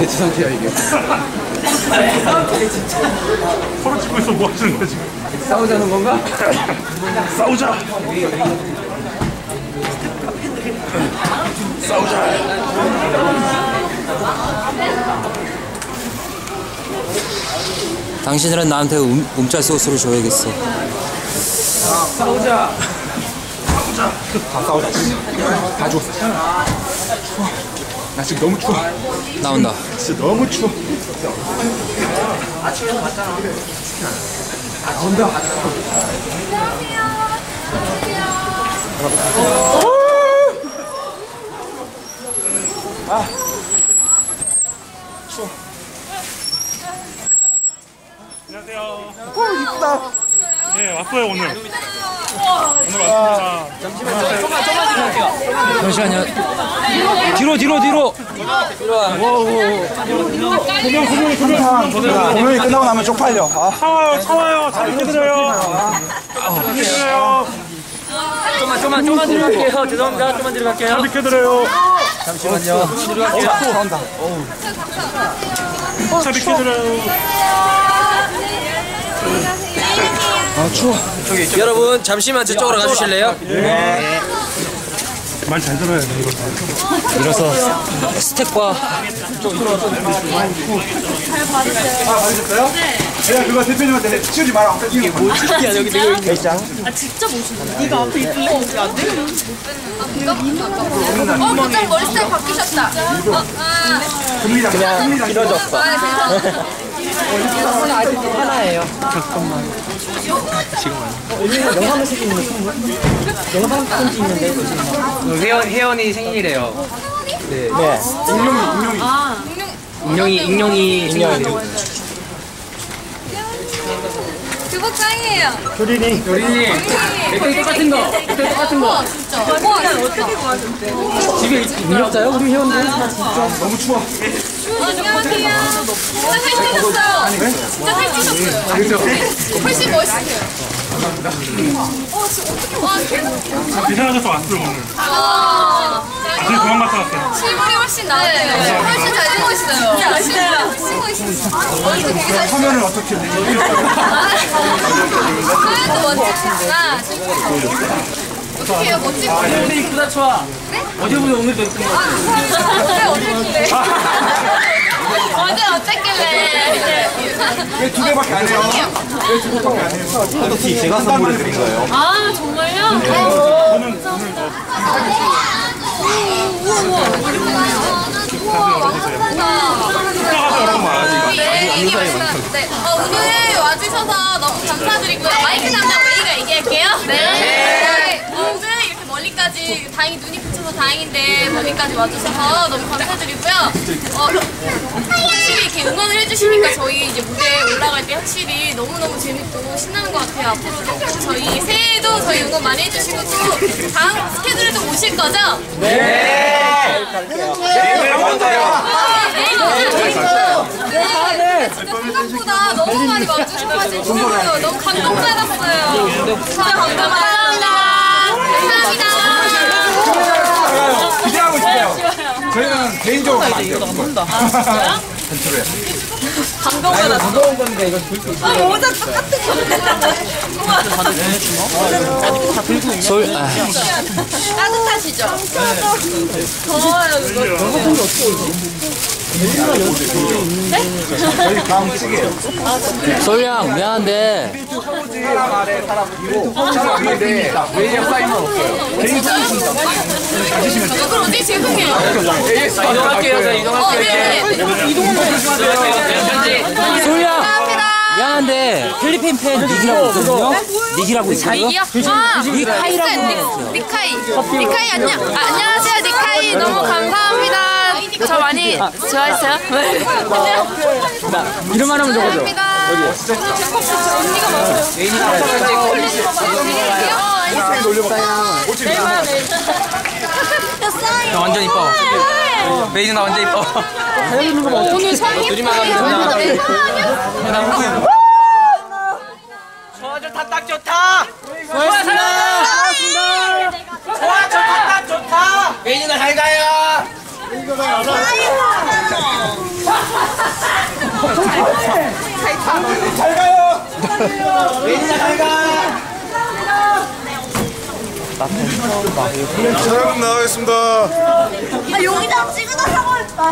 대체 상태야 이게. 서로 찍고 있어. 뭐 하시는 거야 지금? 싸우자는 건가? 싸우자. 싸우자. 당신들은 나한테 움짤 소스를 줘야겠어. 싸우자. 싸우자. 다 싸우자. 다 줘. 추워. 나 지금 너무 추워. 나온다. 진짜 너무 추워. 아침에도 봤잖아. 나온다. 추워. 안녕하세요. 이쁘다. 네, 왔어요 오늘. 오늘 왔습니다. 잠시만요. 뒤로. 공연이 끝나고 나면 쪽팔려. 차와요. 잘 부탁드려요. 좀만 들어갈게요. 죄송합니다. 좀만 들어갈게요. 잘 비켜드려요. 잠시만요. 나온다. 잘 비켜드려요. 아 추워. 여러분 잠시만 저쪽으로 가주실래요? 네. 말 잘 들어야 돼 이거. 일어서 스택과 받으셨어요? 제가 그거 대표님한테 치우지 마라. 이게 뭐지? 여기 들고 있는 대장. 아 진짜 멋있네. 네가 앞에 있길래 어떻게 안 돼? 갑자기 머리 스타일 바뀌셨다. 그냥 길어졌어. 하나예요. 영상을 찍는 거 영상 편지 있는데 혜연이 생일이래요. 네. 익룡이. 그거 짱이에요. 효린이. 똑같은 거. 우와 진짜. 우와 어떻게 구하셨대? 집에 능력자요? 우리 회원들? 너무 추워. 안녕하세요. 진짜 살찌셨어요. 진짜 살찌셨어요. 훨씬 멋있어요. 진짜 어떻게 와 계속. 이상하셔서 왔어요 오늘. 아침에 그만 갔다 왔어요. 실물이 훨씬 나아요. 훨씬 잘생고 있어요. 진짜 훨씬 멋있어요. 얼굴 되게 잘. 화면을 어떻게 내? 하얀도 멋지시구나. 어떻게 해요? 멋지고. 오늘 이쁘다 좋아. 네? 어제보다 오늘도 이쁜 거 같아. 어제 어땠길래? 왜 두 개밖에 안 해요? 왜 두 개밖에 안 해요? 포도티 제가 선물해 드린 거예요. 아 정말요? 저는 오늘 이게 맛있다. 네. 오늘 와주셔서 너무 감사드리고요. 마이크 담당 메이가 얘기할게요. 네. 오늘 이렇게 멀리까지 다행히 눈이 그쳐서 다행인데 멀리까지 와주셔서 너무 감사드리고요. 확실히 이렇게 응원을 해주시니까 저희 이제 무대에 올라갈 때 확실히 너무너무 재밌고 신나는 것 같아요. 앞으로도 꼭 저희 새해에도 저희 응원 많이 해주시고 또 다음 스케줄에도 오실 거죠? 네. 진짜 생각보다 너무 많이 와주셔가지고 너무 감동받았어요. 진짜 감사합니다. 감사합니다. 기대하고 있어요. 저희는 개인적으로 만들었어요. 전투를. 감동받았어. 무거운 건데 이거 들고 있어요. 모자 똑같은 건데. 솔 따뜻하시죠? 더워요 그거. 저희 다음 시기예요. 솔양 미안한데 사람 아래 사람이고 사람 위에 메이저 사인은 없어요. 개인 사인입니다. 가지시면 돼요. 그럼 어디 죄송해요. 이동할게요. 저 이동할게요. 네네. 솔양 미안한데 필리핀 팬 닉이라고 있거든요? 닉이라고 있거든요? 이기요? 닉카이라고. 닉카이 안녕하세요 닉카이 너무 감사합니다. 저 많이 좋아했어요? 이름만 하면 적어줘. 감사합니다. 언니가 맞아요. 나 완전 이뻐. 메이 누나 완전 이뻐. 오늘 성의 둘이만 하면 된다. 좋아 좋다 딱 좋다. 수고하셨습니다. 좋아 좋다 딱 좋다. 메이 누나 잘 가요. 잘 가요. 웨이야 잘 가. 자, 여러분 나가겠습니다. 아, 여기다 찍어달라고 했다.